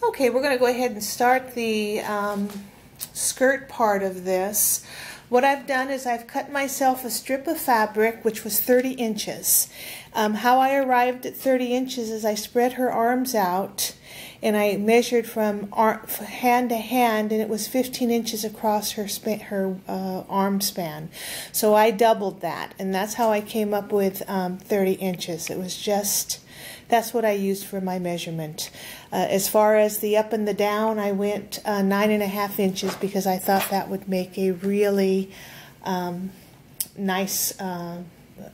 Okay, we're going to go ahead and start the skirt part of this. What I've done is I've cut myself a strip of fabric which was 30 inches. How I arrived at 30 inches is I spread her arms out and I measured from hand to hand, and it was 15 inches across her arm span. So I doubled that, and that's how I came up with 30 inches. It was just, that's what I used for my measurement. As far as the up and the down, I went 9.5 inches because I thought that would make a really nice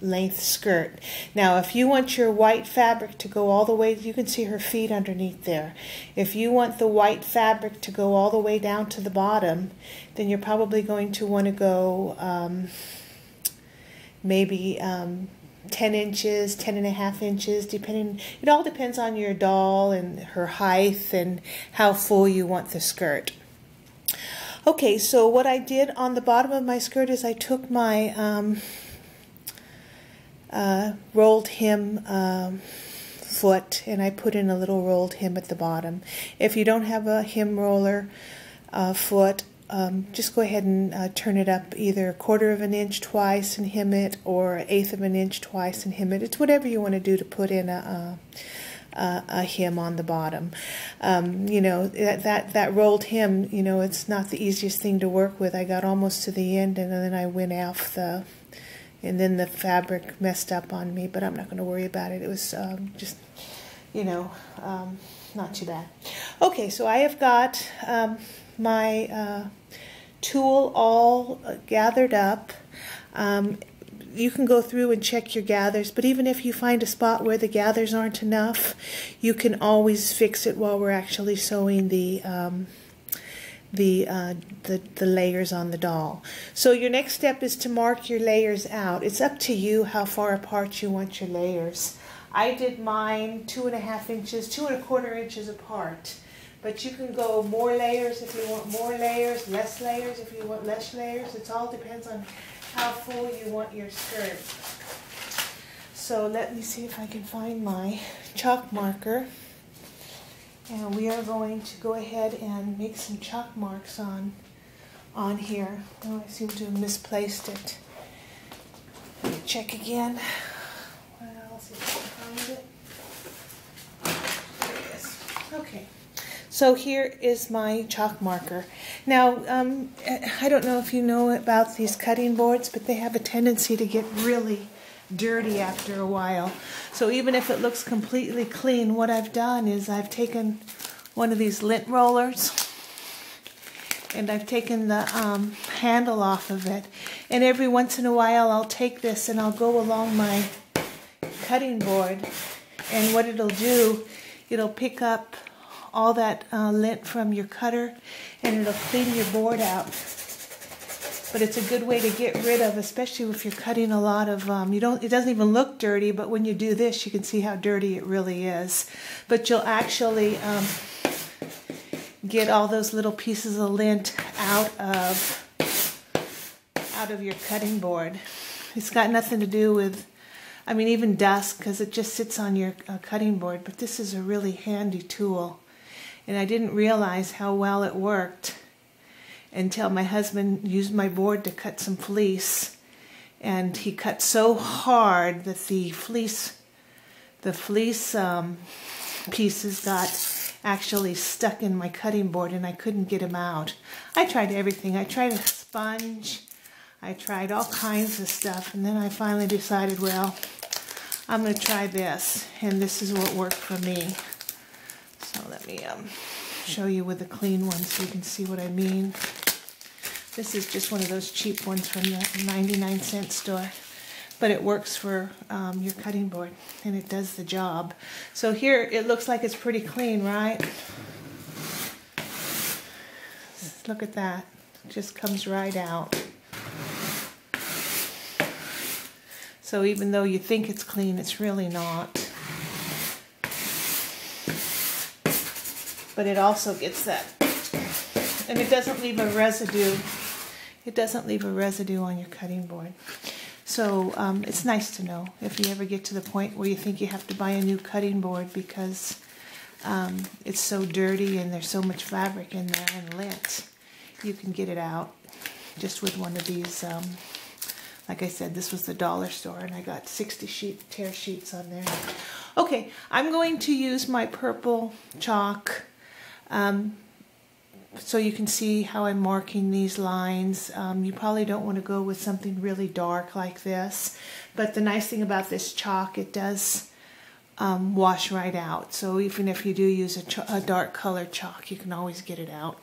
length skirt. Now, if you want your white fabric to go all the way, you can see her feet underneath there. If you want the white fabric to go all the way down to the bottom, then you're probably going to want to go maybe 10 inches, 10.5 inches, depending. It all depends on your doll and her height and how full you want the skirt. Okay, so what I did on the bottom of my skirt is I took my rolled hem foot and I put in a little rolled hem at the bottom. If you don't have a hem roller foot, just go ahead and turn it up either 1/4 of an inch twice and hem it, or 1/8 of an inch twice and hem it. It's whatever you want to do to put in a hem on the bottom. You know, that rolled hem, you know, it's not the easiest thing to work with. I got almost to the end and then I went off and then the fabric messed up on me, but I'm not going to worry about it. It was just, you know, not too bad. Okay, so I have got my tulle all gathered up. You can go through and check your gathers, but even if you find a spot where the gathers aren't enough, you can always fix it while we're actually sewing the layers on the doll. So your next step is to mark your layers out. It's up to you how far apart you want your layers. I did mine 2.5 inches, 2.25 inches apart. But you can go more layers if you want more layers, less layers if you want less layers. It all depends on how full you want your skirt. So let me see if I can find my chalk marker. And we are going to go ahead and make some chalk marks on here. Oh, I seem to have misplaced it. Let me check again. Well, see if I can find it. There it is. Okay. So here is my chalk marker. Now, I don't know if you know about these cutting boards, but they have a tendency to get really dirty after a while. So even if it looks completely clean, what I've done is I've taken one of these lint rollers and I've taken the handle off of it. And every once in a while I'll take this and I'll go along my cutting board, and what it'll do, it'll pick up all that lint from your cutter and it'll clean your board out. But it's a good way to get rid of, especially if you're cutting a lot of, it doesn't even look dirty, but when you do this, you can see how dirty it really is. But you'll actually get all those little pieces of lint out of your cutting board. It's got nothing to do with, I mean, even dust, because it just sits on your cutting board. But this is a really handy tool. And I didn't realize how well it worked until my husband used my board to cut some fleece, and he cut so hard that the fleece pieces got actually stuck in my cutting board and I couldn't get them out. I tried everything. I tried a sponge, I tried all kinds of stuff, and then I finally decided, well, I'm going to try this, and this is what worked for me. So let me show you with a clean one so you can see what I mean. This is just one of those cheap ones from the 99-cent store, but it works for your cutting board, and it does the job. So here it looks like it's pretty clean, right? Look at that. It just comes right out. So even though you think it's clean, it's really not. But it also gets that, and it doesn't leave a residue. It doesn't leave a residue on your cutting board. So it's nice to know if you ever get to the point where you think you have to buy a new cutting board because it's so dirty and there's so much fabric in there and lint. You can get it out just with one of these. Like I said, this was the dollar store and I got 60 tear sheets on there. Okay, I'm going to use my purple chalk so you can see how I'm marking these lines. You probably don't want to go with something really dark like this, but the nice thing about this chalk, it does wash right out. So even if you do use a dark colored chalk, you can always get it out.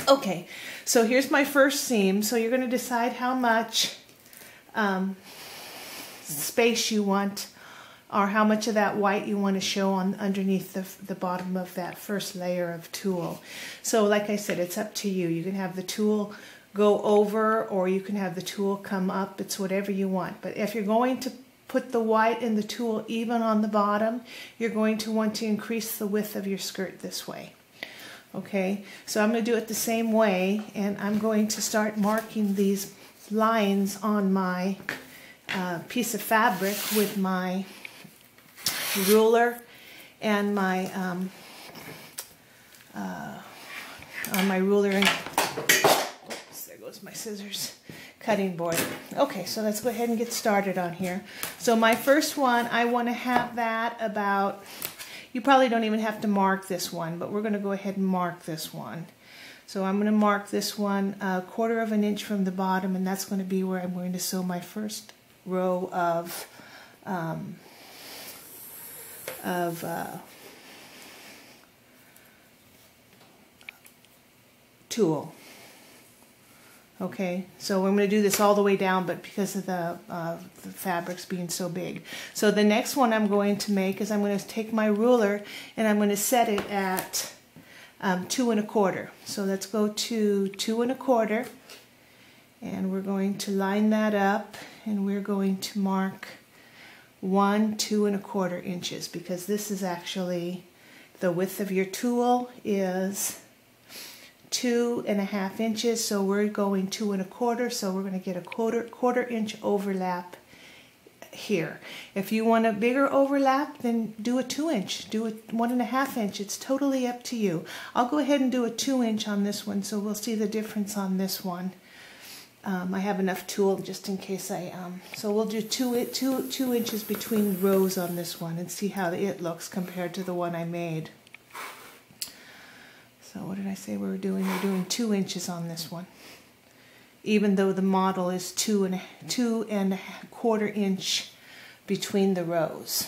Okay, so here's my first seam. So you're going to decide how much space you want, or how much of that white you want to show on underneath the bottom of that first layer of tulle. So like I said, it's up to you. You can have the tulle go over or you can have the tulle come up. It's whatever you want. But if you're going to put the white and the tulle even on the bottom, you're going to want to increase the width of your skirt this way. Okay, so I'm going to do it the same way, and I'm going to start marking these lines on my piece of fabric with my ruler and my on my ruler and oops, there goes my scissors, cutting board. Okay, so let's go ahead and get started on here. So my first one, I want to have that about, you probably don't even have to mark this one, but we're going to go ahead and mark this one. So I'm going to mark this one 1/4 of an inch from the bottom, and that's going to be where I'm going to sew my first row of tulle. Okay, so we're going to do this all the way down, but because of the fabrics being so big. So the next one I'm going to make is I'm going to take my ruler and I'm going to set it at 2 1/4. So let's go to 2 1/4, and we're going to line that up, and we're going to mark 1 2 1/4 inches, because this is actually the width of your tulle is 2 1/2 inches. So we're going 2 1/4. So we're going to get a quarter inch overlap here. If you want a bigger overlap, then do a 2 inch, do a 1 1/2 inch. It's totally up to you. I'll go ahead and do a 2 inch on this one, so we'll see the difference on this one. I have enough tulle just in case so we'll do 2 inches between rows on this one and see how it looks compared to the one I made. So what did I say we were doing? We're doing 2 inches on this one, even though the model is 2 1/4 inch between the rows.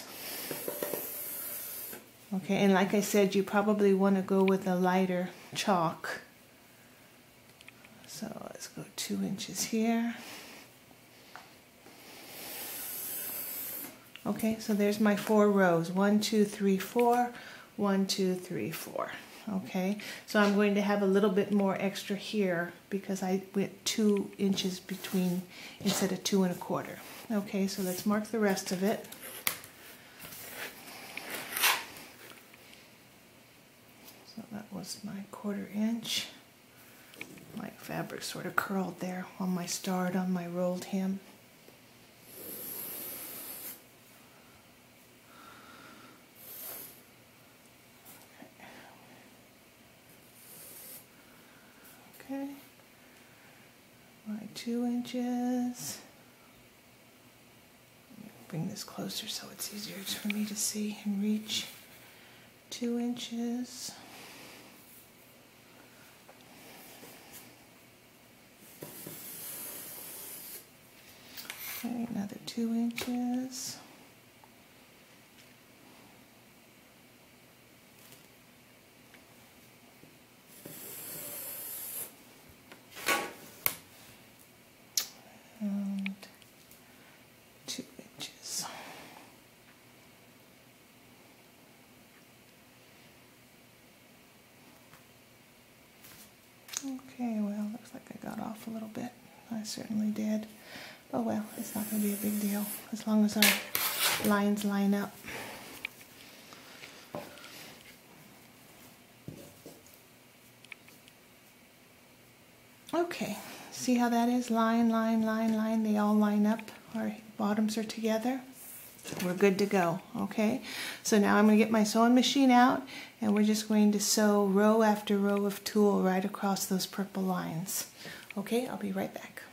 Okay, and like I said, you probably want to go with a lighter chalk. So let's go 2 inches here. Okay, so there's my 4 rows. 1 2 3 4, 1 2 3 4. Okay, so I'm going to have a little bit more extra here because I went 2 inches between instead of 2 1/4. Okay, so let's mark the rest of it. So that was my 1/4 inch. My fabric sort of curled there on my start on my rolled hem. Okay, my 2 inches. Let me bring this closer so it's easier for me to see and reach. 2 inches. Okay, another 2 inches. And 2 inches. Okay, well, looks like I got off a little bit. I certainly did. Oh well, it's not going to be a big deal as long as our lines line up. Okay, see how that is? Line, line, line, line. They all line up. Our bottoms are together. We're good to go, okay? So now I'm going to get my sewing machine out, and we're just going to sew row after row of tulle right across those purple lines. Okay, I'll be right back.